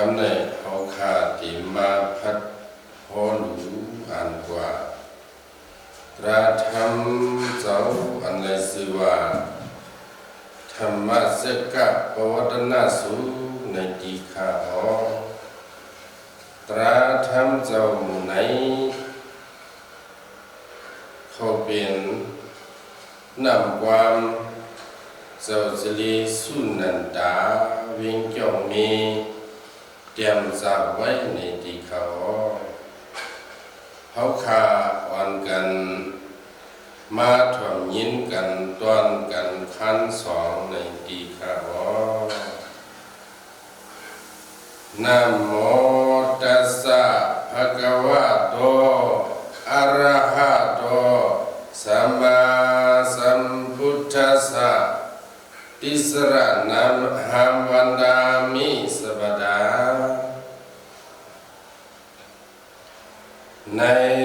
ำในเอาขาติมาพัดพอหลูอ่านกว่าตราธรรมเจ้าอันไรสิว่าธรรมะเสกะปวัตนาสูในตีขาอตราธรรมเจ้าหมู่ไหนเขาเป็นนำความเจ้าสิริสุนันตาวิงเจ้ามีเตรียมสาไว้ในตีเขาเขาขาอ่อนกันมาถ่วงยินกันตอนกันขั้นสองในตีเขานะโมตัสสะภะคะวะโตอะระหะโตสัมมาสัมพุทธัสสะติสรณะหัมวันดามิสัพพดาใน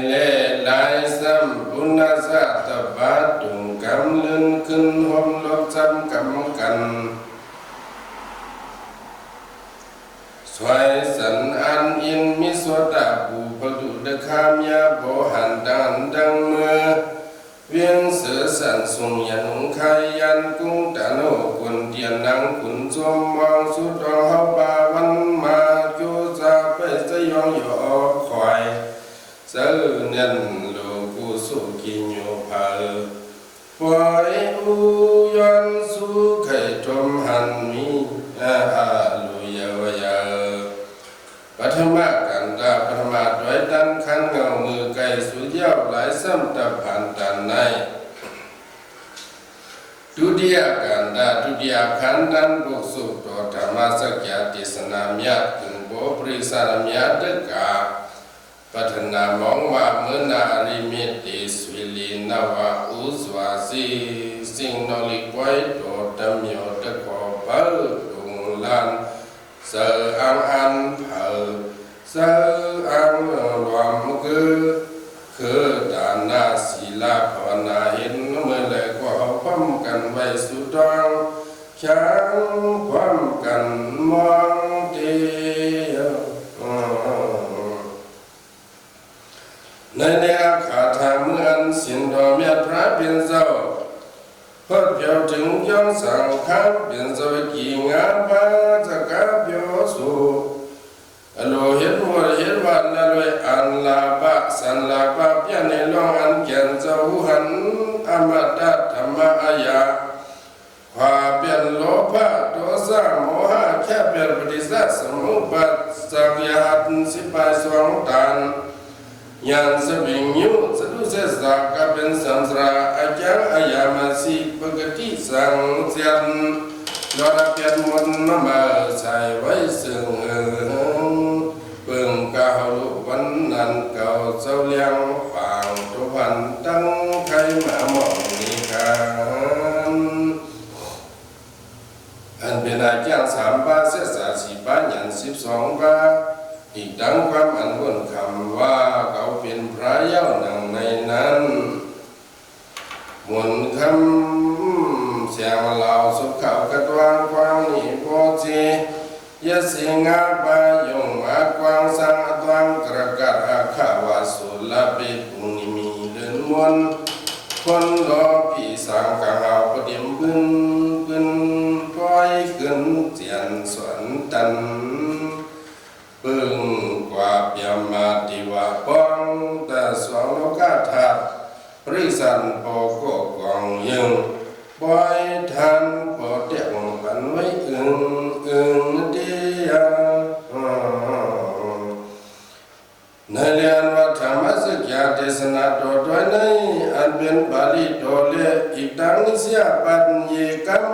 เล่หลายสัมปุณะสัตบะตุงกำลึนขึ้นหอมลบจำกำกันสวยสันอันอินมิสวดาปูปดุดคามยาโบหันดันดังเมื่อเวียงเสือสันสุงยันขายยันกุ้งตะโนกุนเตียนนังขุนจอมวางสุดดอกเฮาบาวันมาโยจาไปสยองยอคอยเสือเนียนโลกุสุกิโยภาปล่อยอุยอนสุไข่จมหันมีอาลุยาปัทมะกันดาปัทมาด้วยดันขันเงามือไก่สุเย้าหลายซ้ำตะผ่านตันในดุดียกันดาดุดียขันดันบุกสุตธรรมสักยาติสนามยัดถึงโบปริสารมยัดดึกาปัทนามองว่าเมื่อนาริมิติสวิลีนาวาอุสวาสีสิ่งนอลิกไว้โดดดำโยตะขอเปิดดุงลันเสืออันเผาเสืออันรวมคือดานาศีลาภาวนาเห็นเมื่อไรก็เอาพร้อมกันไว้สุดทองช้างพร้อมกันมองเดียวในเนื้อขาถาเมื่อนสินดอเมียพระเป็นเจ้าพอดเพียวถึงย้อนสังขารเป็นเจ้ากี่งานพระจะกับโยสุอโลเห็นวัวเห็นวันละเลยอันลาบะสันลาบะเพียในลองอันเกียนเจ้าหันอมตะธรรมะอายะความเป็นโลภะโทสะโมหะแค่เป็นปฏิสัตสมุปปัสสักยหัตสิบายสองตันยันสบิงยุสดุเสสะกับเป็นสัมสราอาจารย์อายามาสีปกติสังเสียนดอระเปียนมนต์มาใส่ไว้ซึ่งเปิงกาลุวันนั้นเก่าเจ้าเลี้ยงฝ่างทุพันตั้งใครมาหมองนิการอันเป็นอาจารย์3 บาทเสษา4 บาทยัน12 บาทอีกดังความอันวนคำว่าเขาเป็นพระเย้านั่งในนั้นมนคำเสียงเหล่าสุขเขากระตวางความนิโพจียะสิงาบายงมากวางสังอตวังกระกัดอาขาวาสุลาปิปุณิมีเดินมวนคนรอพี่สังกังเอาประเดี๋ยวบึ้นปล่อยขึ้นเจียนสวนตันปึงกว่าเปียมาติวาปองแต่สวงโลกาทัดปริสันโปโกกองยึงปล่อยทันปอเตียงปันไว้อึงเดียในเรียนว่าธรรมสักยาเทศนาโดดด้วยในอันเป็นบาลีโดเลอีกดังเสียปัญญกัม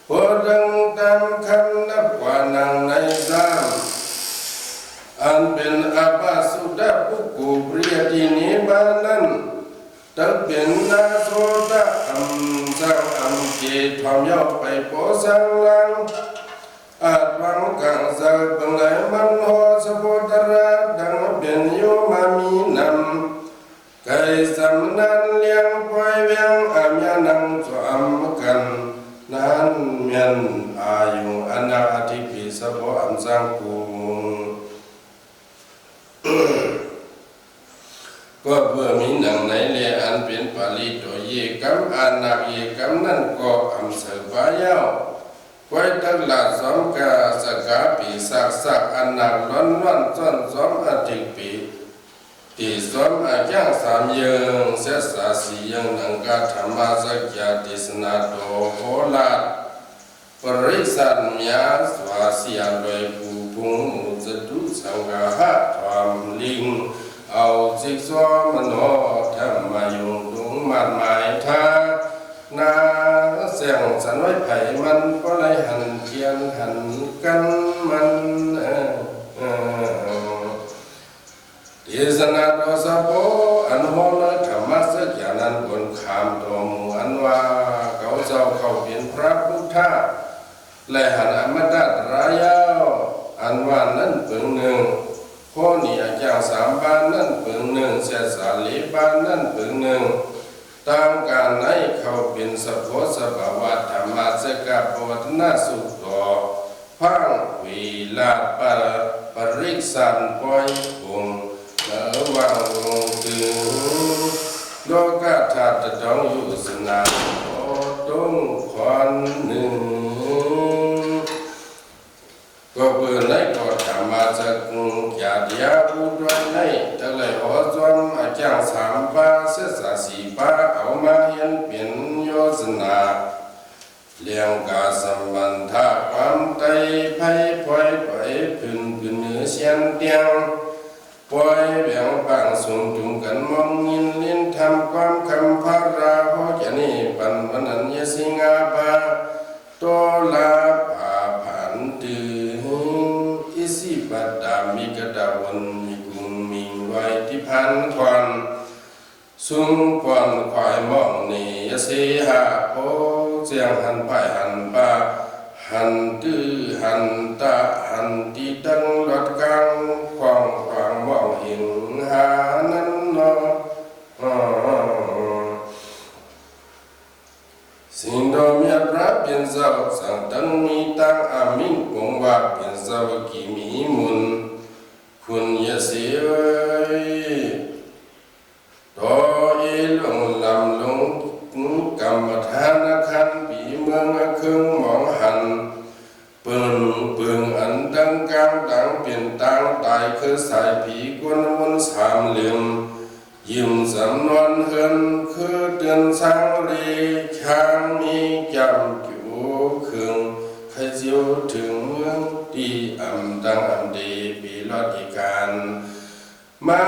โพดังตามคันนับกว่านังในสามอันเป็นอาบาสุดาปุกุปริยตินิบานันตักเป็นนาโสตะอัมสังอัมเกทอมยอกไปโปสังลังอาจวังกังสักบังไหลมันโหสะโพตระดังเป็นโยมามีนำไก่สำนันเลี้ยงปล่อยเวียงอามยานังสวมกันนั้นเมียนอายุอนาธิปิสะโพอัน สร้างกูก็เพื่อมีหนังในเรียอันเป็นปาลีตัวเยกัมอานักเยกัมนั่นก็อัมเสบายาวไว้ตั้งหลักสมกาสกาปีสักอันนักล้นจนสมอธิปีที่สมอาจังสามยังเสสาสียังนังกาธรรมะสักยาติสนาโตโหลาปริสันยาสวาสียลอยปูพุงมุจตุสังฆะธรรมลิงเอาจิกซอมโนธรรมยุงดุงมันหมายท่านาเสียงสันไว้ไผ่มันก็เลยหันเทียนหันกันมันทิศนาโตสะโพอันโหนธรรมะสักอย่างนั้นบนขามตัวมูอันว่าเขาเจ้าเขาเป็นพระพุทธะและหันอมตะรายาวอันว่านั้นเปิงหนึ่งข้อนี้อาจารย์สามบ้านนั่นเปิงหนึ่งเสียสาลีบ้านนั่นเปิงหนึ่งตามการให้เขาเป็นสภพสภาวะธรรมะสกัดปวัตนาสุขต่อพังวิลาปริกสันปอยคงระวังถึงโลกธาตุจงอยู่สนาโอตุงควันหนึ่งก็เปิดในก็ธรรมะสักยาเดียบุตรในทะเลหัวจอมอาจารย์สามป้าเสสาสีป้าเอามาเห็นเป็นโยสนาเลี้ยงกาสัมบันทาความใจไพ่ปล่อยไปพื้นเนื้อเสียนเตียงปล่อยแบ่งปังส่งจุงกันมองยินลิ้นทำความคำพาราเพราะจะนี่ปันนันยสิงาปาโตลาปาผันตืออิสิปัตตามิกดาวันมิกุงมิงไว้ที่พันควันสุงควันควายมองนี่ยสิหาโพเสียงหันไปหันปาหันตื้อหันตาหันที่ดังรถกลางควางมองเห็นหานั้นเนาะสิ่งโดมีพระเป็นเจ้าสังตังมีตังอามิงคงว่าเป็นเจ้ากิมีมุนคุณยะเสียต่อเอลงลำลงกรรมฐานขันปีเมืองเครื่องมองหันปึงอันดังกลางดังเปลี่ยนต่างตายคือสายผีกวนวนสามเหลี่ยมยิ้มสำนวนเฮินคือเตือนสังเรีช้างมีจำอยู่ครึ่งใครเจียวถึงเมืองที่อ่ำดังอ่ำดีปีลอดีการมา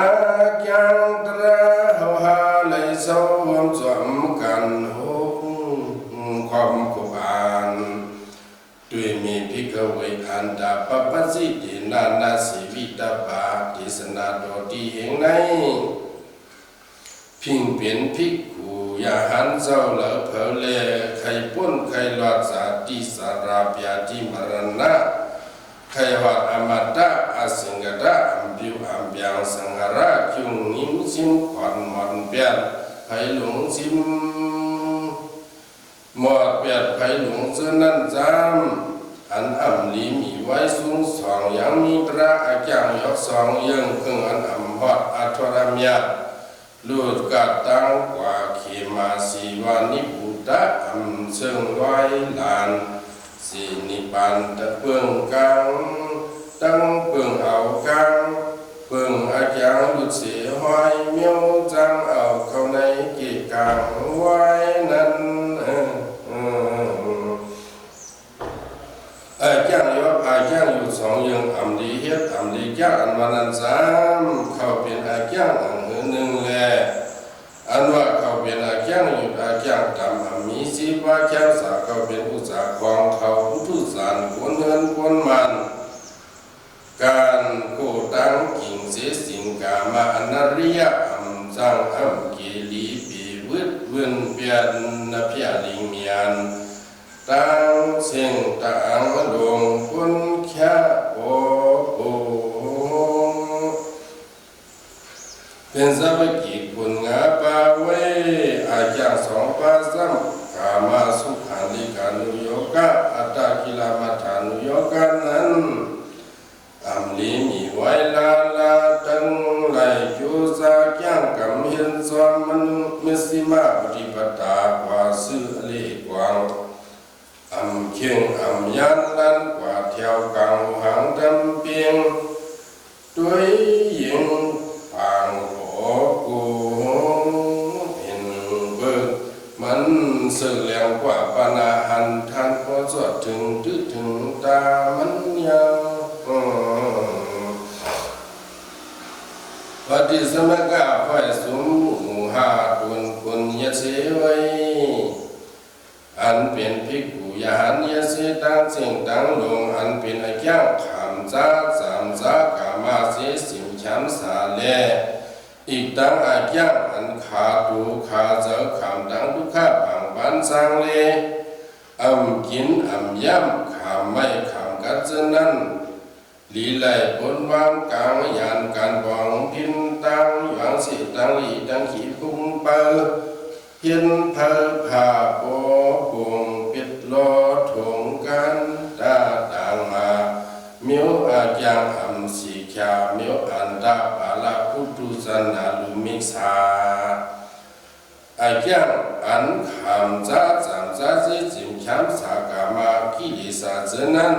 ยังตระเฮาหาเลยเศร้าหวมจอมกันหกความกุบานด้วยมีพิกเวอันดาปปัสสิตินานาสิวิตาบาทิสนาโดดีเหงในพิงเป็นพิกขุยาหันเจ้าเหลือเพลเลไข่ป้นไข่หลอดสาติสาราปยาติมรณะไข่วัดอมตะอสิงกดะอัมบิวอัมยังสังหราจุงนิมซิมขวัญหมอนเปียนไผ่หลงซิมหมอดเปียนไผ่หลงเสื้อนั่นจำอันอัมลีมีไว้สูงสองยังมีพระอาจารย์ยกสองยังครึ่งอันอัมหอดอัทรามยาลูดกัดตั้งกว่าเขมาสีวานิบุตะอัมเชิงไว้ลานสีนิปันตะเปืองกังตั้งเปืองเอากังเปืองอาจารย์ดุษเสียห้อยเมียวจังเอาเข้าในกีกังไว้นั้นอาจารย์ยกอาจารย์อยู่สองยังอัมดีเฮ็ดอัมดีจ้าอันวันนั้นสามเขาเป็นอาจารย์อันหนึ่งแลอันว่าเขาเป็นอาจารย์อยู่อาจารย์ทำอามีสิบว่าแค่สาเขาเป็นอุตสาหของเขาผู้สานคนเงินคนมันการโกตังกิ่งเสียสิ่งกามาอนาริยอัมจังอัมกีลีปีวิตเวนเปียนนาพิอาลิงเมียนตั้งเสียงต่างมาดวงคนแค่โอเป็นสาวกิจคุณงาปาเวอาจารย์สองปาสัมกามาสุขันลิกานุโยกะอัตตากิลามัฐานุโยกะนั้น เคียงยันลันกว่าเที่ยวกลางหางดำเปียงด้วยยิงปางโอกูเห็นเบิกมันสื่อแรงกว่าปนาหันทันพอสวดถึงถึงตามันยาวปฏิสมกะไฟสุมหูหาตุนคุณยเสวยอันเป็นภิกขุยานยเสตั้งสิ่งตั้งลงอันเป็นอาญาขามจ้าสามจ้ากามาเสสิมช้ำสาเลอีกตั้งอาญาอันขาดูขาเจอขามตั้งทุกข้าผังบ้านสร้างเลกินย่ำขามไม่ขามกัดเจนั้นลีไลบนวางกลางยานการบองพินตังหวังสิตังลีตังขีคุ้งเปอเพียนเพอผาโปกุงปิดโลถงกันตาต่างมาเมียวอาจยังสีขาวเมียวอันดาปาลาพุทุสันนาลุมิสาอาจยังอันขามจ้าจางจ้าจิจิมช้ำสากามากิริสาเจนั้น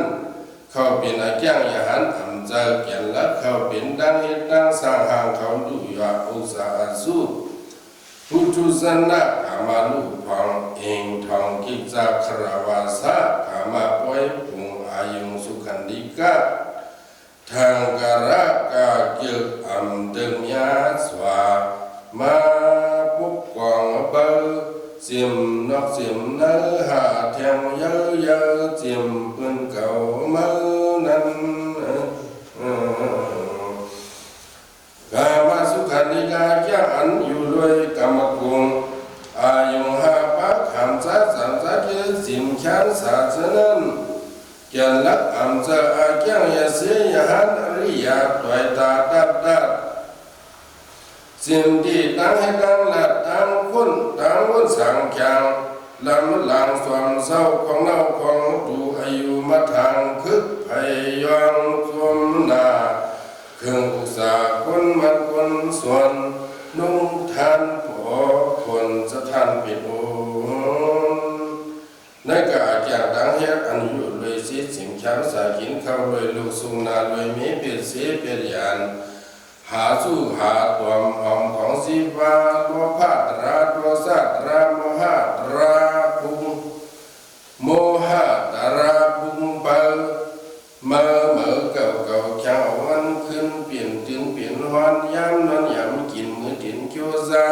เขาเป็นอาจารย์ยหันเจอเกียนและเขาเป็นดังเหตุดังสร้างหางเขาดูยาอุสาสุพุทธุสันนะขามาลูกพองเองทองกิจาคราวาสะขามาป่วยปุงอายุสุขันดิกะทางการะกาเกิดเดิมยาสวามาปุกกองเบอเสียมนอกเสียมเนื้อหาแทงเยอะเจียมปืนเก่ามือนั้นกามาสุขันธิกาแก่อันอยู่ด้วยกรรมกุงอายุหาปะขามจัดสามจัดเกิดสิมขันสาสนั้นเกียนลักเจออาแก่ยเสียหันอริยาถอยตาดัดสิ่งที่ตั้งให้ตั้งหลักตั้งคุณตั้งวันสังขารลำหลังสวมเศร้าของเน่าของดูอายุมาทางคึกพยองสวมนาเครื่องอุตสาคนมันคนส่วนนุ่งทันพอคนจะทันปิดโอนในกาจากดังเฮ็ดอันอยู่เลยสิสิ่งช้ำสากินเข้าเลยลูกสุงนาเลยมีเปียเสียเปียยานหาสู้หาตัวหอมของสิวาตัวพาตราตัวสัตราโมหะตราปุงโมหะตราปุงเปอเมื่อเก่าเจ้าวันขึ้นเปลี่ยนถึงเปลี่ยนฮอนย้ำนั้นย้ำกินมือถิ่นเกียวซา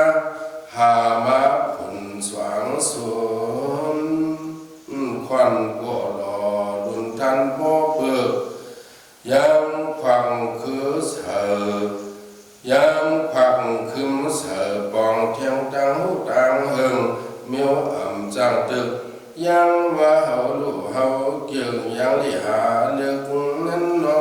หามาผลสว่างสนควันก็รอดุนทันพ่อเปิดยังควังคือเสือยังควังคืมเสือปองเทียงตังหูตังหึงเมียวจังตึกยังว่าเฮาลูเฮาเกี่ยงยังลิหาเลือกนั้นนอ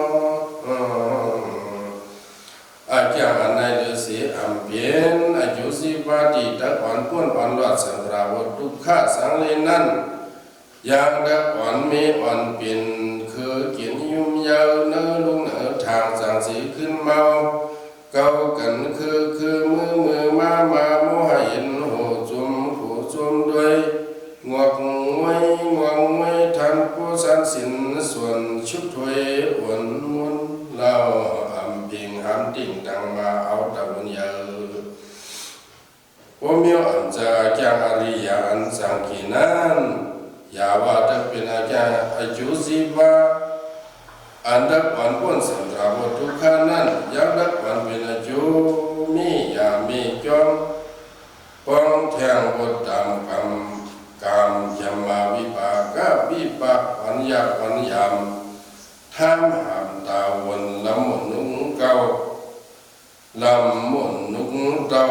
อาจารย์อันในฤาษีเปลี่ยนอายุสิบาติตะอ่อนป้วนอ่อนหลอดสังราวทุกข้าสังเลนั้นยังดักอ่อนมีอ่อนเปลี่ยนคือกินยุ่มยาวเนื้อลุงเนื้อทางสังสีขึ้นเมาเก่ากันคือมือมาโมหะเห็นโหจุมผู้จุมด้วยงวกงวยทันผู้สันสินส่วนชุบถวยอวนมุนเล่าเพียงติ่งดังมาเอาตะวันยาโอเมียวจะแก่อริยาสังกีนั้นยาว่าจะเป็นอาจารย์อายุสิบาอันดับวันพ้นสังขารทุกขานั้นยังดับวันเป็นอายุมียามีจอมป้องแทงบทตามกรรมยามาวิปากวิปากวันยามทำหามตาวนละมุนนุ่งเก่าลำมุนนุ่งเต่า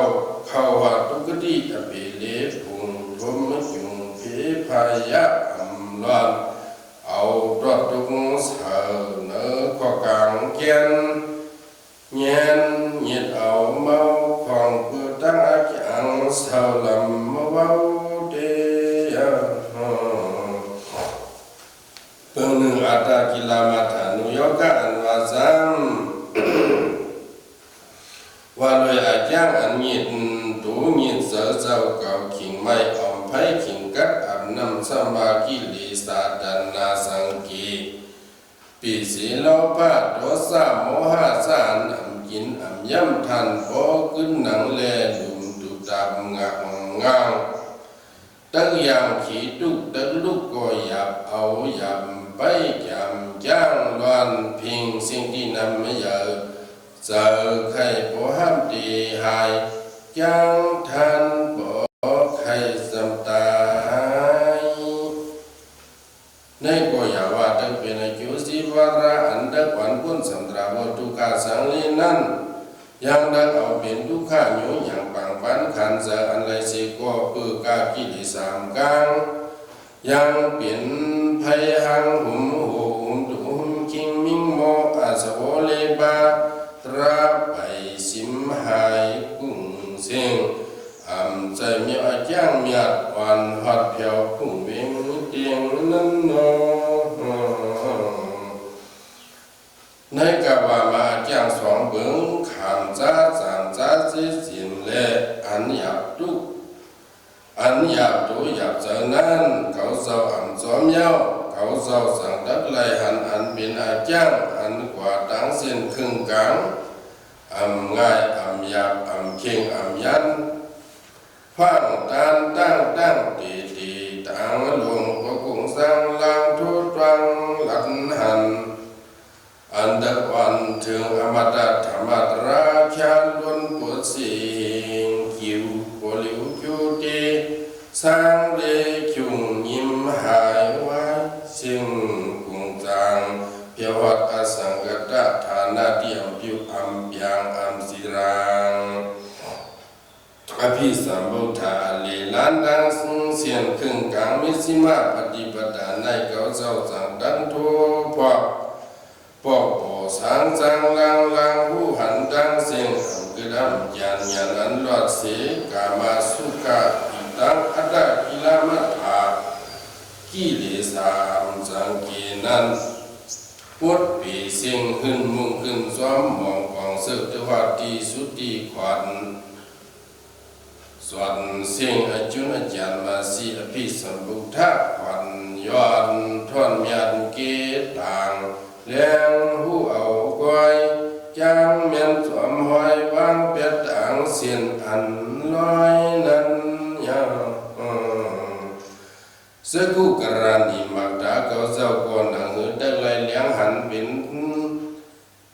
เข้าหัดทุกทีอภิเลพุงทมจุงเพพายะลอนเอาดอดตุงเสือเนื้อข้อกลางเกียนเงียนหยิดเอาเมาของเพื่อตั้งอาจารย์เสือลำมาเว้าเดียเพิ่งหนึ่งอัตกิลามาธานุโยกะอันวาซัมว่าเลยอาจารย์อันหยิดตูหยิดเสือเจ้าเก่าขิงไม่อ่อมไผ่ขิงกัดอันน นำสัมมากิเลสาดันนาสังกีปิสีโลภะโทสะโมหะสานอัมกินอัมย่ำทันโปขึ้นหนังแลดุมดุดำงะงางตั้งอย่างขีดุกตั้งลูกก็หยับเอาหยับไปจำจ้างลวนพิงสิ่งที่นำไม่เยอะเจอใครโปห้ามตีหายจังทันโปใครสำตายในก็อย่าว่าตั้งเป็นอายุสิวาระอันดับวันพ้นสันตราวัตถุกาสังลีนั้นยังดังเอาเป็นทุกข้าโยอย่างปังปันขันเจออันไรสิก็ปือกากิเลสามกลางยังเป็นภัยหังหุมหุมดุมคิงมิงโมอาสวเลบาตราไปสิมหายกุ้งเสียงใจมีอาจางมีอัดวันหัดเพียวพุ่งเวงเตียงนั้นนในกะว่ามาจางสองเบิ้งขามจ้าจางจ้าเสียสิมเลอันหยาบตุกอันหยาบตัวหยาบเจอนั้นเขาเจ้าอันจอมเย้าเขาเจ้าสั่งดักไล่หันอันเป็นอาจางอันกว่าดังเส้นครึ่งกลางง่ายหยาบเข่งยันฟังตั้งตีต่างลงก็คงสร้างลางทุตังหลันหันอันดับวันถึงอมตะธรรมตราชาล้วนปวดสิงคิวโปลิวคิวตีสร้างเดชุงยิ้มหายไว้สิ่งกุงจางเพียววัดอสังกตะฐานาเดียมพิวยังศิรังอภิสัมพุทธาเลลันดังเสียนครึ่งกลางมิสิมาปฏิปทาในเก่าเจ้าจังดังทั่วพวกปอกโปสังจังลังหูหันดังเสียงกระดำยันอันลอดเสกามาสุกะอิตังอัตตะกิลามัฏฐากิเลสามจังกีนันพุทธปีเสียงขึ้นมุ่งขึ้นซ้อมมองกองเสกตะวัตีสุติขวัญส่วนเสียงอาจุนอาจารย์มาสีอภิสัมพุทธะขวัญย้อนทอนเมียนเกต่างเลี้ยงหูเอาก้อยจังเมียนสวมหอยวางเปียต่างเสียนอันลอยนั้นยาสกุกรณีมักดาเขาเจ้าก่อนหนังตั้งไหลเลี้ยงหันเป็น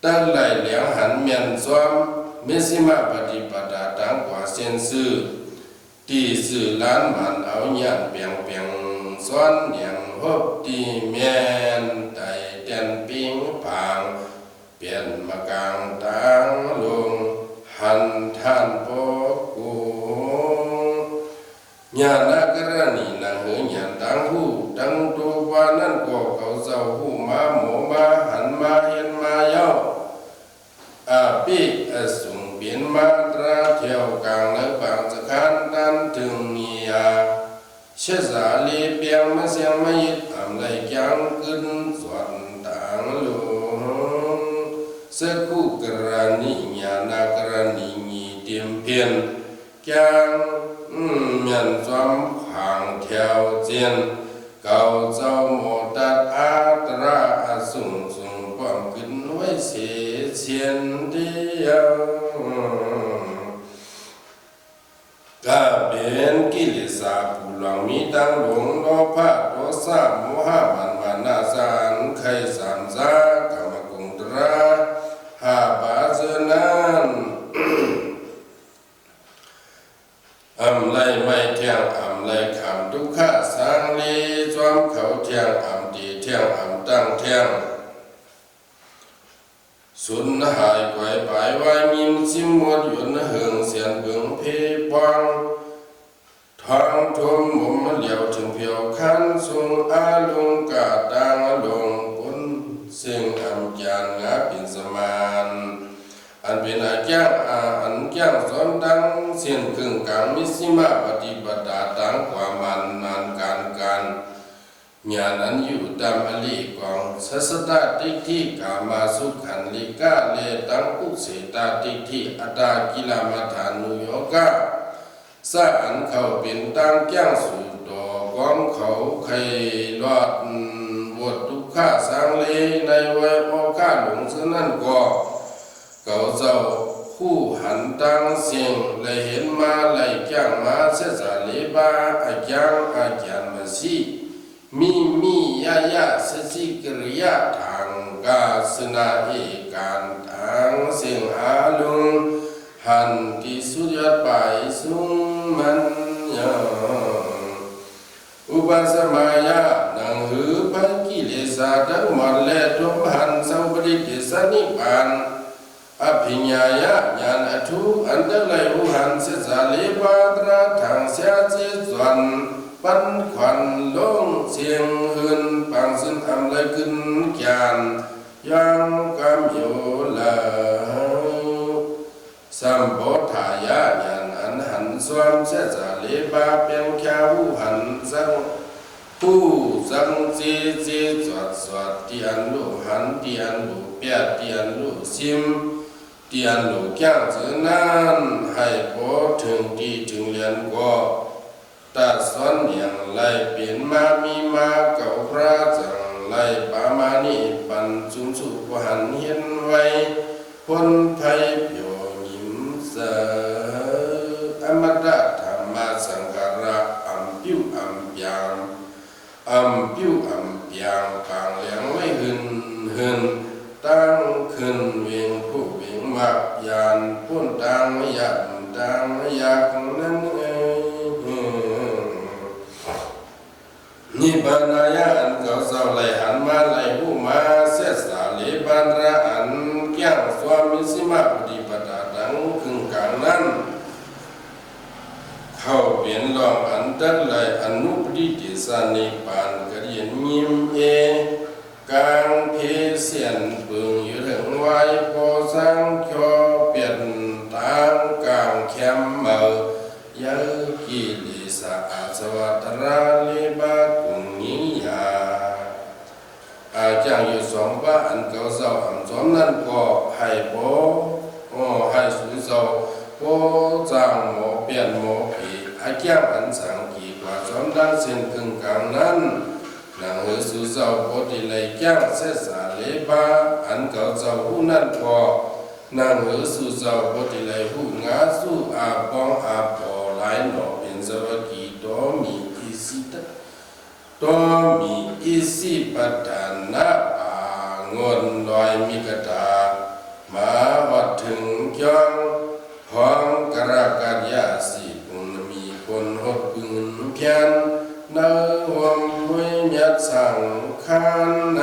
ตั้งไหลเลี้ยงหันเมียนสวมเมสิมาปฏิปทาต่างกว่าเส้นซื่อที่สื่อล้านมันเอาหยาดเปียงซ้อนอย่างพบตีเมียนไต่เตียนปิงผางเปลี่ยนมากลางต่างลงหันท่านปกูญาณกรณีนางญาณตั้งหูตั้งตัววานั่นก็เขาเจ้าหูมาหมูมาหันมาเห็นมาเย้าปีสุงเปลี่ยนมาตราเที่ยวกลางและบางสะขานดันถึงเนียเชษาลีเปียงมาเสียงมายิดไหลยังขึ้นสวนต่างลงสกุกรณีญาณกรณีงีเตียมเพียนยังยันจอมขางเที่ยวเจียนเก่าเจ้าโมตัดอาตราสุงป้อมขึ้นไว้เสียเชียนเดียวก็เป็นกิเลสผู้หลงมีตั้งหลงโลภะโทสะโมหะมันมานาสานไขสามซากรรมกุงตราหาบาเจนันไลไม่เที่ยงไลขำทุกขะสังลีจอมเขาเที่ยงตีเที่ยงตั้งเที่ยงสุนหายไกวไปไว้มิมซิมมดหยุนเหิงเสียนเบึงเพปังทางทุ่มมุมเหลียวถึงเพียวคันสูงอาลุงกาดังลงปุนเสียงจานงาปินสมานอันเป็นอาจารย์อันแก้งสอนดังเสียนครึ่งกลางมิสิมาปฏิบัติต่างกว่ามันนานการญาณันอยู่ตามอลีกองสัสตติทิกามาสุขันลิกาเลตังอุเสตติทิอัตตากิลามัฐานุโยกะสะอันเข้าเป็นตั้งแก้งสู่ดอก กองเขาใครรอดบวชทุกข้าสร้างเลในวัยพ่อข้าหลงซึ่งนั่นก็เก่าเจ้าผู้หันตั้งเสียงเลยเห็นมาเลยจ้างมาเสียสาเลบาอาจารย์อาจารย์มาสิมียายาสสิกริยาทางกาสนาเอการทางเสียงอาลุงหันที่สุดยอดไปสุงมันยังอุปสมายานังหือพันกิเลสาทั้งหมดและทุกหันสัมปริเกสนิพานอภิญญายะญาณอัตุอันเดลัยหุหันเสสาเลปาตระทางเสียเจสวนปันขวัญลงเสียงหืนปังสินอำเลยขึ้นแกนยังกำอยู่ละสัมโพธายะญาณอันหันสวมเสสาเลปาเป็นแค่หุหันสังผู้สังเจจสวดเตียนลูหันเตียนลูเปียเตียนลูซิมเตียนลูแก้งจือนั้นให้พอถึงที่ถึงเรียนก็ตัดสอนอย่างไรเปลี่ยนมามีมาเก่าพระจังไรปามานิปันจุนสุปหันเห็นไว้พ้นภัยเพียวยิ้มเสอมตะธรรมสังขาระอัมพิวอัมยามอัมพิวอัมยางปางเลี้ยงไว้หึนตั้งขึ้นเวียงผู้เวียงมักยานพ้นตังยักนั้นนิบานายะอันเก่าเศร้าไหลหันมาไหลผู้มาเสสาเลบานระอันแก้งสวามิสิมาปฏิปทาดังครึ่งกลางนั้นเข้าเปลี่ยนลองอันตัดไหลอนุปดิติสานิปานกระเรียนยิ้มกลางเพเสียนปึงอยู่ถึงไว้พอสร้างคอเปลี่ยนทางกลางแคมเมอยากิลิสาอาสวัตราลิบากุงนิยาอาจารย์อยู่สองบ้านเก่าเศร้าอันสมนั้นก็ให้โบให้สุเศร้าโบจางหมอเปลี่ยนหมอผีอาแก้วอันสังกีกว่าสมดังเส้นครึ่งกลางนั้นนางหือสุเศร้าโพธิเลยแก้งเสสาเลบาอันเก่าเจ้าผู้นั้นก็นางหือสุเศร้าโพธิเลยผู้งาสู้อาปองอาปอหลายหนอเป็นสวัสดีโตมีอิสิตโตมีอิสิปัฏฐานะปางนลอยมีกระตามาวัดถึงจังห้องกระกัดยาสีปุณมีคนหดบึงเพียนนาวมวิญญาณสังขารใน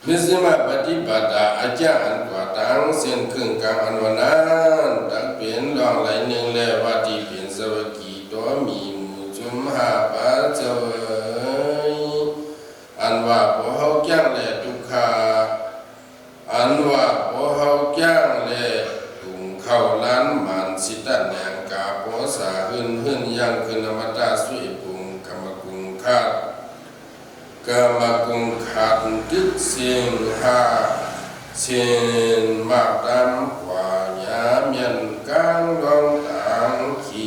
มิสมาปฏิบัติอาจารย์กว่าตังเส้นครึ่งกลางอันวันนั้นตักเปลี่ยนลองไหลหนึ่งแล้วว่าที่เปลี่ยนสวัสดีตัวมีหมู่จุมหาปะเจ้าอันว่าพอเฮาแก้งแลทุกขาอันว่าพอเฮาแก้งแลตุงเข้าล้านมันสิตันแหงกาพอสาหึนยังขึ้นอมตะสุยปุงกรรมกุงคาดกรรมกุงขาดตึกเสียงหาเสียนมากดำกว่าหยาเมียนกังดองต่างขี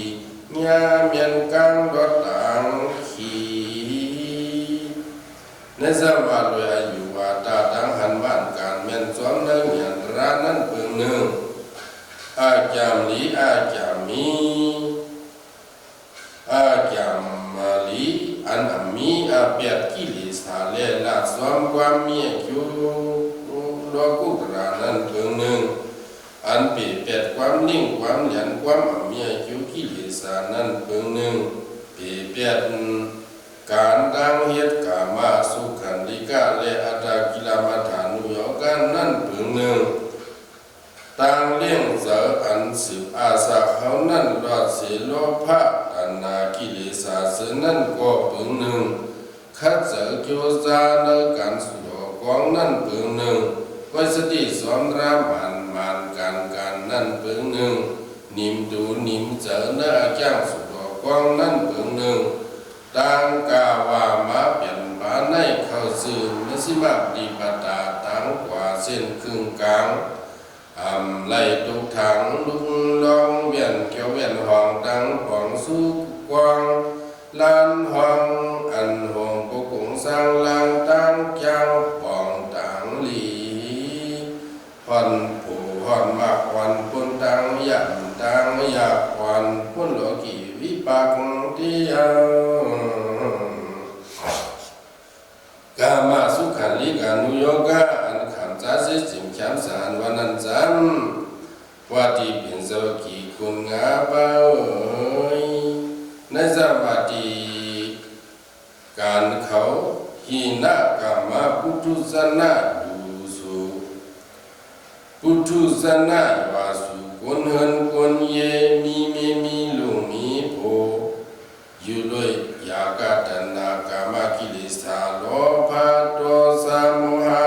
หยาเมียนกังดองต่างขีในสมัยโดยอายุว่าตาดังหันบ้านการเมียนสวมในเมียนร้านนั้นเพิ่งหนึ่งอาจามลีอาจามีอาจามมาลีอันมีอาเปียกิเลสหาเลละสวมความมีคิวโลกุกรานั้นเพิ่งหนึ่งอันเปียดความนิ่งความหยันความมีคิวกิเลสนั้นเพิ่งหนึ่งเปียดการดังเหตุกามาสุขันธิกาและอัตตกิลมัฏฐานุโยกันนั้นเพิ่งหนึ่งต่างเลี้ยงเสออันสืบอาสาเขานั้นรอดเสียโลภะอันนากิเลสาเสนั้นก็เพิ่งหนึ่งคัดเสอโยซาในการสุดกองนั้นเพิ่งหนึ่งไว้สติสอนรามันการนั้นเพิ่งหนึ่งนิมดูนิมเจอเนื้อจ้างสุดกองนั้นเพิ่งหนึ่งต่างกาวามาเปลี่ยนบาในเข้าสื่อมิสิมาปฏิปทาต่างกว่าเส้นครึ่งกลางอ ไล่ตุกถังลุกลองเวียนเกี่ยวเวียนห้องดังปองสู้กวางลานห้องอันหงกุกุงสร้างลางตั้งเจ้าปองต่างหลีผ่อนผู้ผ่อนมากผ่อนปุ่นตังยันตังอยากผ่อนปุ่นโลกีวิปักเดียวกามาสุขันลิกานุโยกะอันขันจาสิจิมแขมสารวันนันจันว่าที่เป็นโลกีคุณงาเป้าในสมาธิการเขาหินะกามาพุทธุสนะดูสุพุทธุสนะวาสุกุนเฮินกุนเยมีลุงมีโพอยู่ด้วยยากาตนากามากิเลสาโลภะโทสะโมหะ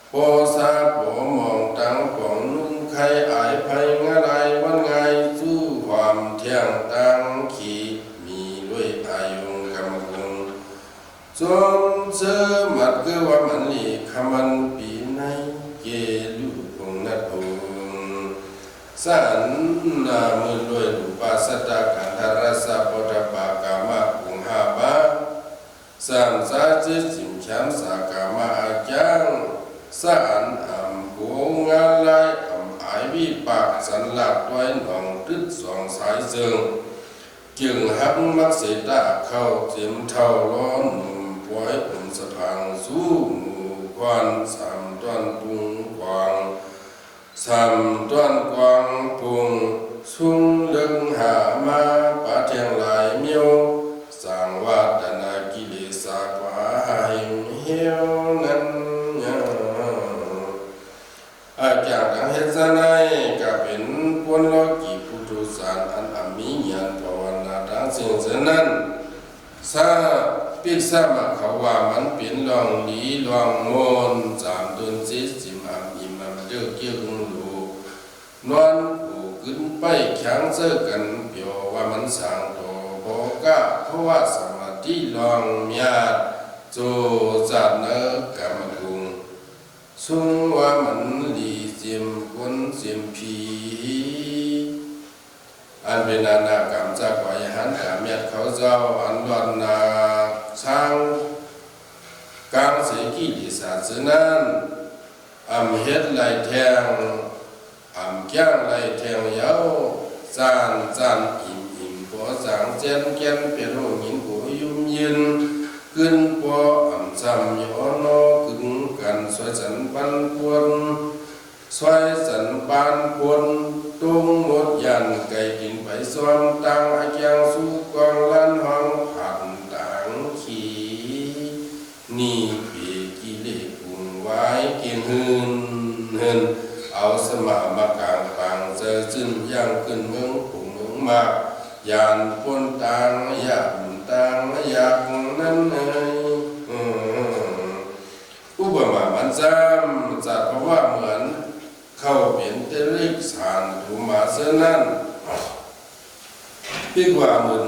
โพสะโผมองตังปองนุ่งไข่อายภัยงะไรวันไงสู้ความเที่ยงตังขีมีด้วยอายุงกำกุงจนเสือมัดเกว่ามันหลีขมันปีในเกลุพงนัดพงสันนามือด้วยรูปสัตตะขันธรสะปทปากามะกุงหาบะสามสาจิจิมช้ำสากามะอาจังสันอัมกุงงาไลอัมไอวิปากสันหลักด้วยหนองตึกสองสายเซิงจึงหักมักเสตาเข้าเต็มเท่าร้อนปล่อยอุ่นสะพังสู้หมู่ควันสามต้นปุงกวางสามต้นกวางปุงสุ่งลึงหามาปะเทียงหลายเมียวสร้างวัดนากิเลสากว่าหิมเหี่ยวนั้นอาจากดังเหตุไนก็เป็นปวนโลกีพุทธุสารอันอมีญาณภาวนาดังสิ่งเช่นนั้นซาปิกษามาเขาว่ามันเป็นลองหลีลองมนจามตุนจิจิมอัมอิมัมเดือเกี่ยวงลูนอนผู้ขึ้นไปแข็งเจอกันเปียวว่ามันสั่งโตโบกะเพราะว่าสมาธิลองเมียโจจัดเนกรรมกุงสุงว่ามันหลีจิมกุนจิมพีอันเป็นนากรรมจากวายหันกาเมียดเขาเจ้าอันวันนาช่างกลางเสกีดิสาสนั้นอัมเฮ็ดไหลแทงอัมแก้งไหลแทงเย้าจานอิ่มปัวจางเจนแกนเปียโรหินปัวยุ่มยืนขึ้นปัวอัมจำย้อนอกึ่งกันสวยสันปันปวนสวยสันปันปวนตุ้งหมดยันไก่กินไปซ้อมตังอาเกียงสู้กองลันห้องผันต่างขีนี่เปียกิเลกุงไว้เกียงหืนเอาสมามากลางปังเจอจึ้นย่างขึ้นเมืองปุ่งเมืองมากยานปนตังอยากนั้นอุปมามันจำจัดเพราะว่าเหมือนเข้าเป็นเตริกสารถุมาเสนั้นพิกว่ามึน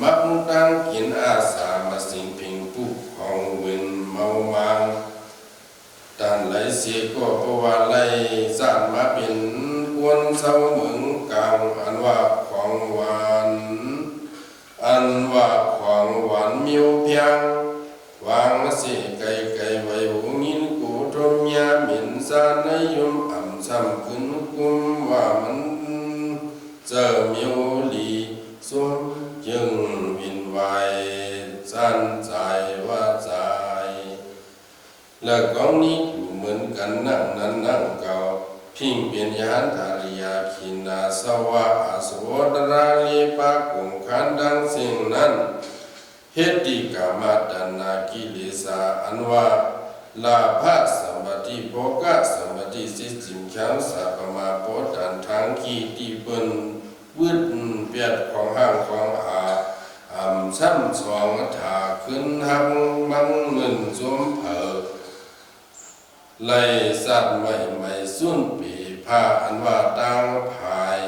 มักตั้งกินอาสามาสิงพิงผู้ของเวินเมามังตันไหลเสียก็เพราะว่าไหลสานมาเป็นกวนเศร้าเหมืองกลางอันว่าของหวานมิวเพียงวางเสียไก่ไว้หูงินกูทมยาหมิ่นซาในยมอ่ำซ้ำขึ้นกุมว่ามันเจอมิวลีสวมจึงวินไว้สั้นใจว่าใจและกองนี้อยู่เหมือนกันนั่งเก่าพิงเป็นยานทาริยาขินาสวะอาสวดราลีปะกุงขันดังสิ่งนั้นเหตุกามาตนากิเลสาอันว่าลาภะสัมปติโภกะสัมปติสิจิมขังสัพมาโพตันทางขีที่เปิ้นวืดเปียดของห้างของซ้ำสองถาขึ้นหักมังเงินสมเผอไล่สัตว์ไม่สุ่นปีผ้าอันว่าตั้งภาย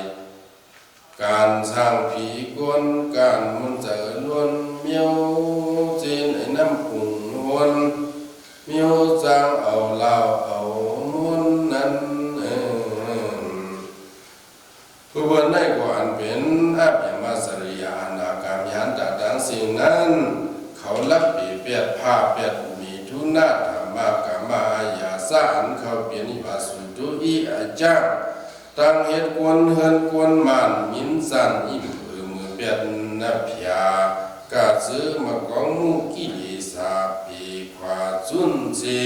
การสร้างผีกลการมันเจอล้วนเมียวจีนไอ้น้ำปุ่งนวลเมียวจางเอาเหล้าเอานวลนั้น ตั้งเฮ็ดกวนเฮือนกวนมานยินสันอิ่มมือเปียนนับยากาซื้อมากองมุกิเลสาปีขวาจุนเสี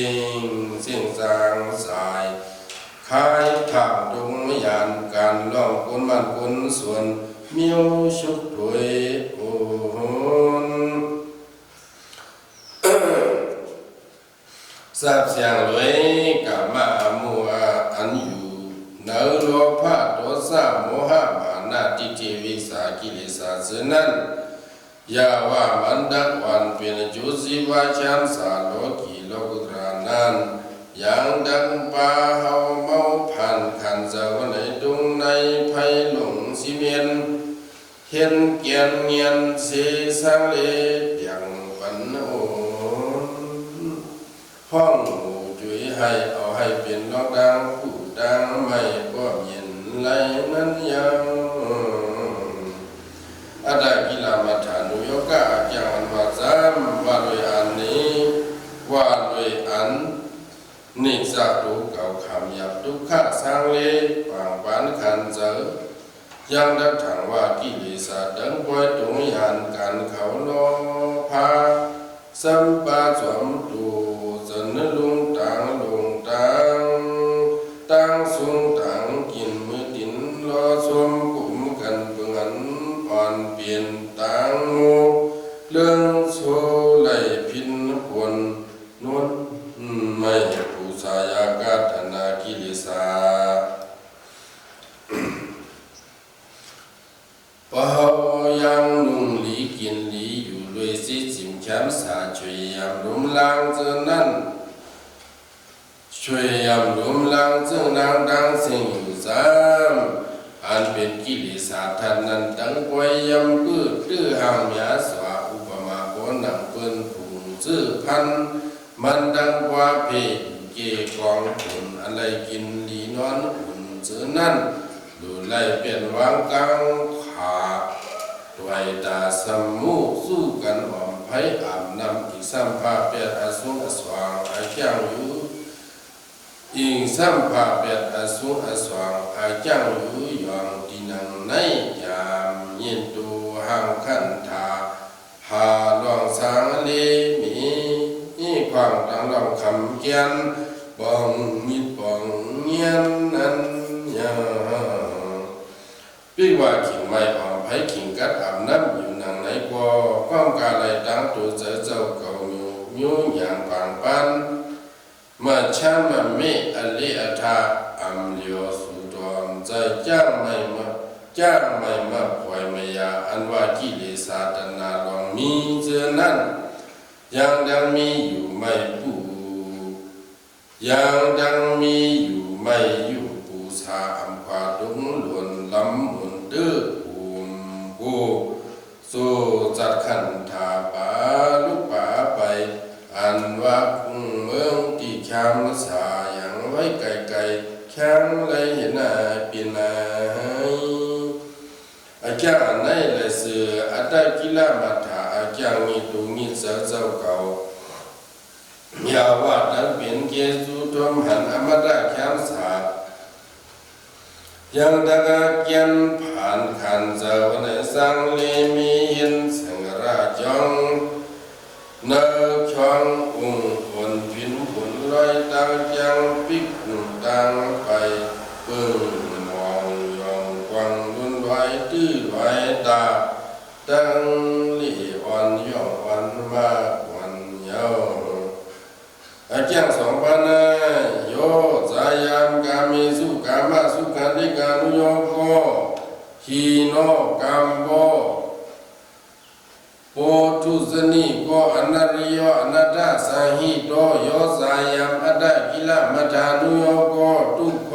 ยงสางสายคายทางดงยานการล่องกวนมันกวนส่วนเมียวชุกถวยโอนทราบเสียงเลยกะมามัวอันอยู่เนื้อโลภะโทสะโมหะมานะทิฏฐิวิสากิเลสเสนั้นยาว่ามันดักวันเป็นจุสิวาชันสาโลกีโลกุตรานันยังดังปาเฮาเมาพันขันเจ้าในดงในภัยหลงสิเมียนเห็นเกียนเงียนเสสังเลเปียงปันโอนห้องจุยให้เอาให้เป็นนอกดังผู้ดังไม่ก็เย็นไหลนั้นยังอาได้กิลามัฐานุโยกะจังวัดสามว่าโดยอันนี้ว่าโดยอันนิสัตตุเก่าคำหยับทุกขะสังเลปางปานขันเจอยังดักถังว่ากิเลสดังปล่อยตรงยานการเขาโลภาสัมปะสมตูจนลุงตังตั้งสุงตังกินมือดินรอสวมกลุ่มกันเปื่อนอ่อนเปลี่ยนตังงูเรื่องโซไหลพินปวนนวลไม่ผู้สายากาธนากิเลสาปะเฮายังนุ่งหลีกินหลีอยู่ด้วยสิจิมแคมสาช่วยยามรุมลางเจอนั้นช่วยยามรุมลางเจอนางดังสิ่งอยู่ซ้ำอันเป็นกิเลสทันนั้นตั้งไว้ยำปื้อตื้อหามยาสวาอุปมาโกนังเปิ้นผุงซื้อพันมันดังว่าเพเกกองผุนอะไรกินหลีนอนหุ่นเจอนั้นดูไล่เปลี่ยนวางกลางขาด้วยตาสมูสู้กันหอมไผ่อาบน้ำอีกสัมภาเปียดอสุอสว่างอาจ้างอยู่อีกสัมภาเปียดอสุอสว่างอาจ้างอยู่ยองดินังในยามเย็นดูห่างขันธาหาลองสางเลมีความดังลองคำเกียนบองมีบองเงียนนั้นยาพี่ว่าขิงไม่อ่อนไผ่ขิงกัดอาบน้ำอยู่นังไหนกว่าความกาไหลดังตัวเจ้าเก่าอยู่อย่างปานปันมาช่างมันไม่อลิอัฐาอัมเลียวสุดอนใจจ้างไม่มาปล่อยไม่ยาอันว่ากิเลสาตนาลองมีเจอนั้นยังดังมีอยู่ไม่ปูยังดังมีอยู่ไม่อยู่ปูชาอัมพาดุงหลวนลำหมุนตื้อภูมิกูสู้จัดขันธาปาลุป่าไปอันว่าคุ้งเมืองที่แคมสาอย่างไว้ไกลแข็งเลยเห็นหน้าปีนาอาจารย์ในเลยเสืออาได้กิลามัฐาอาจารย์มีตุงิเจ้าเก่ายาว่าดังเป็นเกสุทมหันอมตะแคมสายังดังเกียนผ่านขันเจ้าในสังเลมีเห็นสังราจงเนื้อชององคนพินผลลอยตังยังปิกตังไปเปิ่งมองยองกวางลุนไว้ตื้อไว้ตาตั้งลีอ่อนย่องอ่อนมากวันเยาอาจารย์2,000โยสายามกามิสุกามาสุขันติกานุโยโกฮีโนกัมโบโพธุสนิโกอนาริโยอนาตาสังหิโตโยสายามอดากิลมัฐานุโยโกทุกโข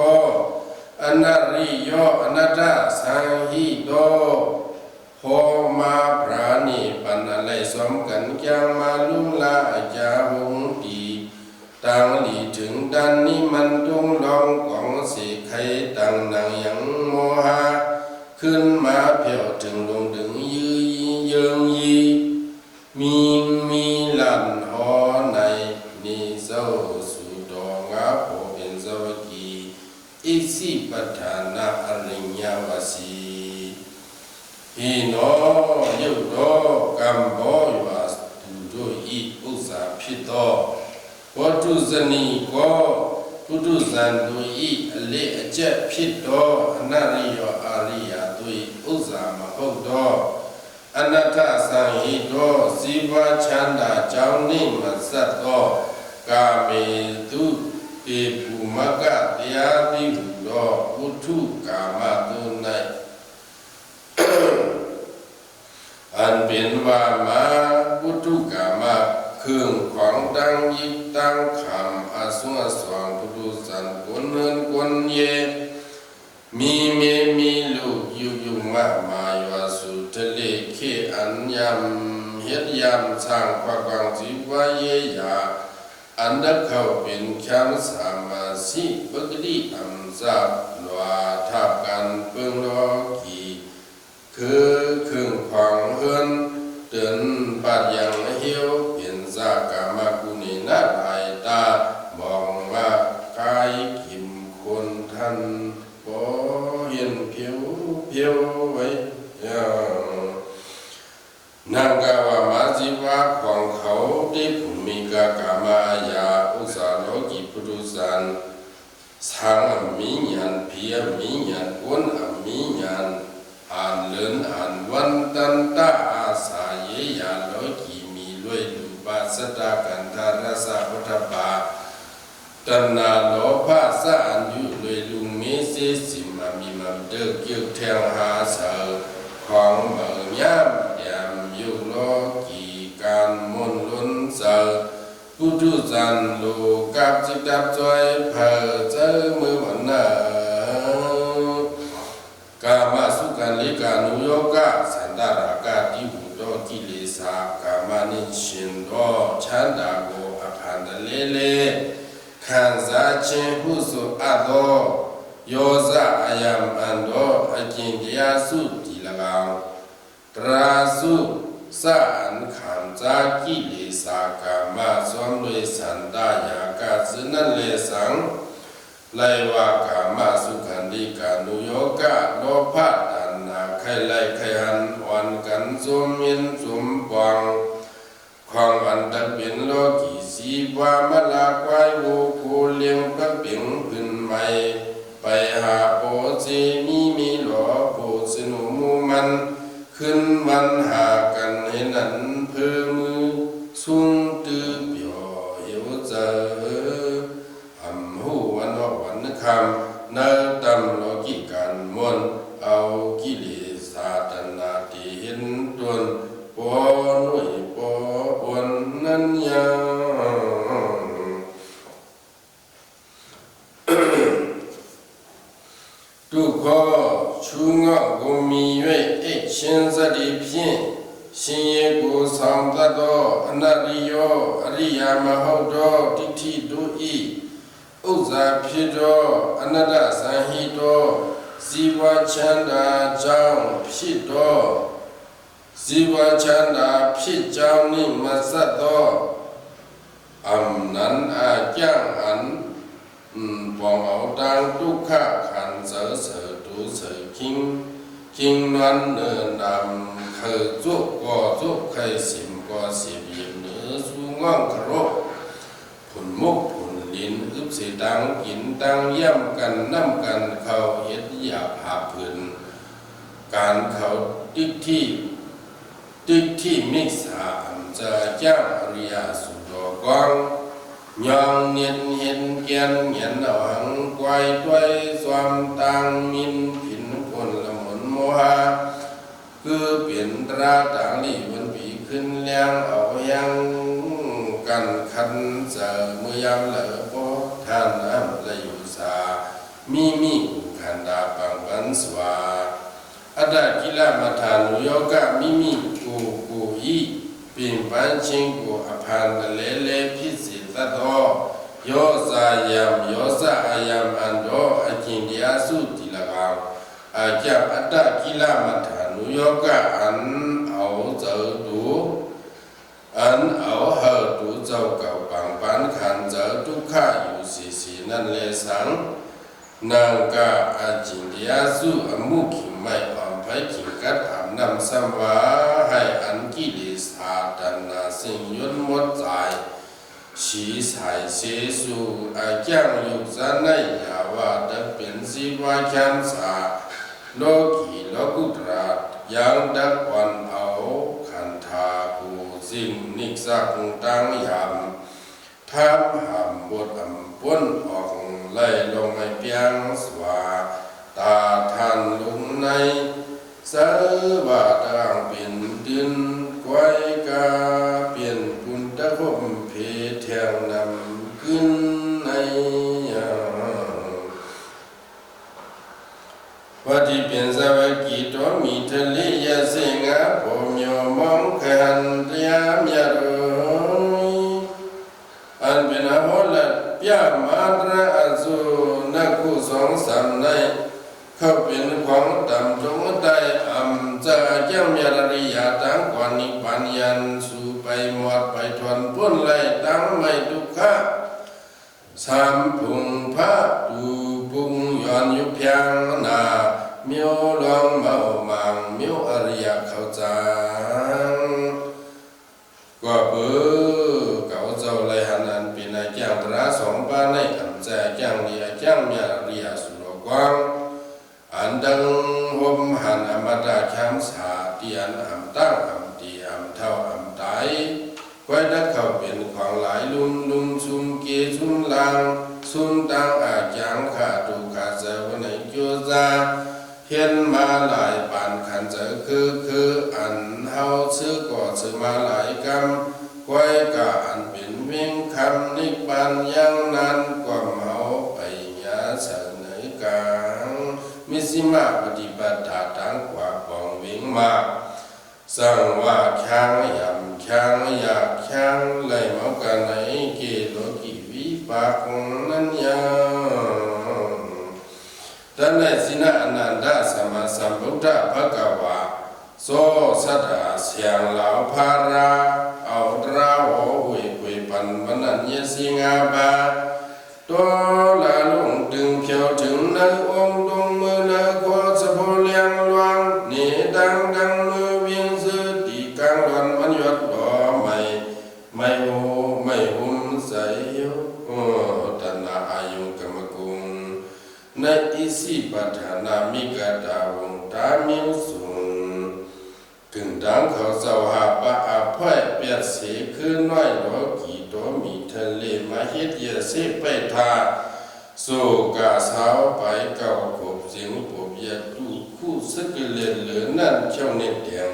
อนาริโยอนาตาสังหิโตโหมาพระนิปันอะไรสมกันจังมาลุลาอาจาหงตีตังหลีถึงดันนี้มันตุงลองของสิไขตังนังยังโมหะขึ้นมาเพียวถึงลงถึงยืเยิงยีมีลันหอในนิเศร้าสุดองาโผเป็นสวกีอิสิปทานะ โนยุโตกัมโบยวาตุโดอิอุสาพิโตวัตุสนีโกปุถุสันตุอิอเลอเจพิโตอนาริโยอาริยตุอิอุสามะหุโตอนัตถสังหิโตสีวะชันดาเจ้านิมัสสัตโตกาเมตุเตปุมะกะเตียติหุโตพุทธุกามะตุนัยอันเป็นว่ามาพุทธุกามะเครื่องของดังยิบตั้งคำอาสวงสวงพุทธุสันกุนเฮินกุนเยมีเมมีลูกอยู่มากมายว่าสุทะเลเขอันยำเฮ็ดยำสร้างความกว้างจีวาเยยาอันดักเขาเป็นแคมสามาสิบกดีอัมซาลวาทับกันเปิงโลกีคือเครื่องของเฮินเดินปัดยังเหี่ยวเปลี่ยนซากามากุณีนาลายตามองว่ากายกิมคนท่านบ่เห็นเพียวไว้นางกาวามาจิวาของเขาที่ภูมิกากามายาอุสาโลกิปุถุสันสังอมิญญาณเพียมิญญาณกุนอมิญญาณอ่านเลินอ่านวันตันตาอาสาเยยาโลกิมีลวยลุปาสตากันทารสะพุทธปาตัณนาโลภะสะอันยุลวยลุงเมเสสิมามีมัมเดกเกี่ยวแทงหาเสของเมืองยามยามยุโลกีการมนลุนเสพุทธุสันโลกับจิตดับจอยเผอเจอมือวันนากามาสุกันลิกานุโยกะสันดารากาติหุโตกิเลสากามานิชินโตชันดาโกอภันตเลขันซาเชหุสุอะโตโยซะอายัมอันโตอจินติยาสุติละกังตราสุสะอันขันจากิเลสากามาสวมด้วยสันดายากาสนันเลสังไลวากามาสุขันติกานุโยกะโลภะตัณหาไขไลไขหันวันกันสมยินสมปองของอันตักเป็นโลกีสีวามลาควายโวโคเลี้ยงพระเปียงพื้นใหม่ไปหาโปเจมีหลอโปสนุมูมันขึ้นวันหากันให้นั้นเพื่อมือสุ่งตื้อเปียวเอวเจออำหูวันออกวันคำเนื้อตำโลกิการมนเอากิเลสาตนาที่เห็นตนปอนุ่ยปอปนนั้นยังทุกข้อชูงะกุมีเวเอชินสติพินสิเยกุสัมตโตอนาริโยอริยมหโตทิฏฐิตุอิอุสาพิโตอนัตตสังหิโตสีวะชันดาจังพิโตสีวะชันดาพิจังนิมัสสัตโตอัมนันอาจังอันปองเอาดังทุกขะขันเสตุเสคิงนั้นเนินนำเคยจุกก็จุกเคยสิมก็สิบยิมเนื้อสูงง่องครบผุนมุกผุนลิ้นอึบเสดังกินตังย่ำกันน้ำกันเขาเฮ็ดหยาผาผืนการเขาติ๊กที่มิสาอันจะจ้างอริยสุดกองยองเนียนเห็นเกียนเหียนเอาหังไกวด้วยสวามตังมินผินคนละหมุนโมหะคือเปลี่ยนตราต่างลีวันปีขึ้นเลี้ยงเอายังกันคันเจอเมื่อยามเหลือพอท่านน้ำละอยู่สามีขันดาปังวันสวาอัดกิลามาทานุโยกะมีกูอีปิ่นปันชิงกูอภันเลพิสิตโตโยสายามโยสอายามอันโดอจินเดียสุติละกังอาจารย์อัดกิลามาทานุโยกะอันเอาเจอดูอันเอาเหอดูเจ้าเก่าปังปันขันเจอทุกข้าอยู่สีนั่นเลสังนางกาอาจินเดียสุอมุขิไม่อ่อนไผขิงกัดอาบน้ำ ำสัมวาให้อันกิเลสอาดันนาสิ่งยุนหมดใจชีสายเสสูอาจังยุกสันในยาวาดักเป็นสิวาคันสาโลกีโลกุตรายังดักวันเอาขันธากูสิ่งนิกสักตังยามทำหำบดอำป้นออกไล่ลงในเปียงสวาตาทันลุงในสวาตังเป็นดินไว้กาเปลี่ยนปุนตะพมเพเทียงนำขึ้นในวัดที่เป็นสวัสดิตัวมีทะเลยาเสงาผมโยมองขันเตียมยาโรอันเป็นอาหุลัดเปียมาตระอสุนักกุศลสำในเขาเป็นของดำจงได้อัมจะเจ้ายาริยาตั้งกว่านิปัญญาสู่ไปหมดไปทวนพ้นไล่ตั้งไม่ทุกข์ สามพุงพระตูพุงย้อนยุบเพียงนาเมียวลองเมามังเมียวอริยเข้าจังก็เบื่อเก่าเจ้าเลยหันอันเป็นอาจารย์ตราสองป้าในอันใจจังเรียจังเมียเรียสุโลกวังอันดังหมหันอมตะแคมสาเตียนอัมตั้งอัมตีอัมเท่าอัมไตไว้ดักเขาเป็นของหลายลุมซุมเกซุมลางซุมตังอาจังขาตุขาเจวันไหนโยซาเห็นมาหลายปานขันเจอคืออันเฮาซื้อก่อซื้อมาหลายกำไว้กะอันเป็นเวียงคำนิพานยังนั้นกว่าเฮาไปยาเสนอกลางมิสิมาปฏิบัติตังกว่าปองเวียงมาสังว่าช้างยำช้างอยากช้างไหลเมากันในเกโลกิวิปากนั้นยังท่านในสินะอนันดาสมาสัมพุทธภควาโสสัตาเสียงเหล่าภาราเอาตราโหหุยปันวันนันยสิงาบาตัวละลุงดึงเขียวถึงในองค์ตรงมือละขอสะโพเลียงลวงนี่ดังมือเวียงซื้อตีกลางวันมันยอดดอไม่หุ่มใสตัณหาอายุกรรมกุงในอิสิปัฏฐานามิกาดาวงตามิวสุงกึ่งดังเขาเจ้าหาปะอาภัยเปียเสขึ้นน้อยดอกกี่ตัวมีทะเลมาเฮ็ดเยเสไปทาสู่กาสาวไปเก่าขบเสียงปบยาตู้คู่สึกเล่นเหลือนั่นเจ้าเน็ตเตียง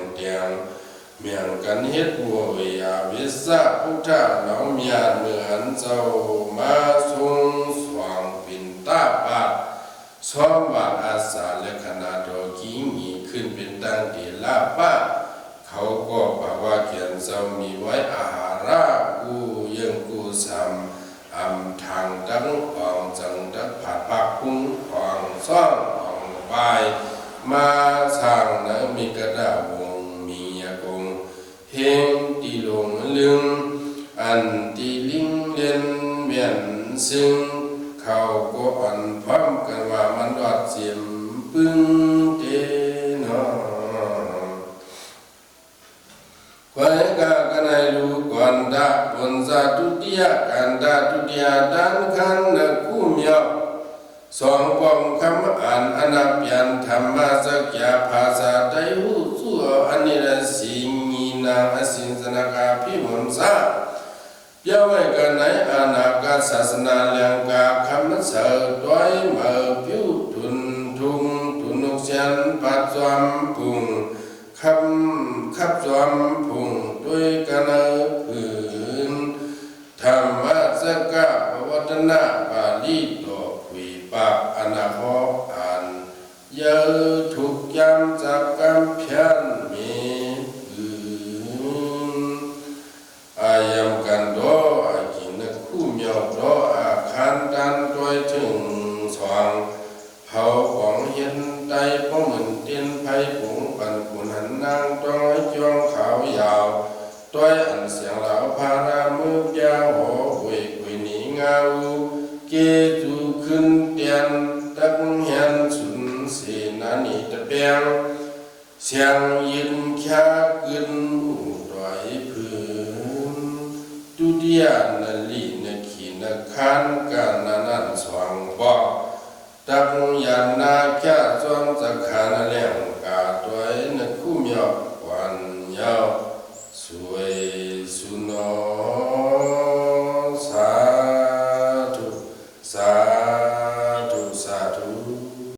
เมียงกันเฮ็ดบัวเวียวิสาพุทธะน้องเมียเหมือนเจ้ามาทรงสว่างปิ่นตาปาสอมว่าอาสาและขนาดดอกกี้มีขึ้นเป็นตั้งเดลาปะเขาก็บอกว่าเขียนเจ้ามีไว้อาหารากูยังกูซ้ำอำทางดังอองจังดักผัดปักคุ้งของซ่องของไปมาสร้างนะมีกระดาวงมียากงเฮงตีลงลึงอันตีลิงเล่นเมียนซึ่งเขาก็อ่อนพร้อมกันว่ามันรอดเสียมปึ้งเจนอไว้กากันให้รู้ก่อนดาบนซาตุติยกันดาตุติยดันขันนักคู่เมียวสองปองคำอ่านอนับยันธรรมะสักยาภาษาไตหูสู้อันนี้ละสิงีนาอสินสนากาพิมลสาเยาไว้กันในอนาคตศาสนาเลียงกาคำเสดด้วยมือผิวทุนทุงตุนุกเสียนปัจจวมพุงขับจวมพุงด้วยกันพื้นธรรมะสกะปวัตนะบาลีโตวีปากอนาคตอ่านเยอะทุกยามจับกำเพียนมีอายังกันโดอากินคู่เมียวโดอาคันดันด้วยถึงสว่างเผาของเห็นใต้ป้อมเหมือนเตียนไผ่ผงปันกุนหันนางต้อยจ้องขาวยาวต้อยอันเสียงเหล่าพารามือยาวหัวหวยหวยหนีเงาเกจูขึ้นเตียนตักเหียนสุนเสนานีตะเปียง เสียงยินแค่กึนดอยพื้นตุเดียนลีนขีนคันกันนันสว่างบอกตักยันนาแค่จวน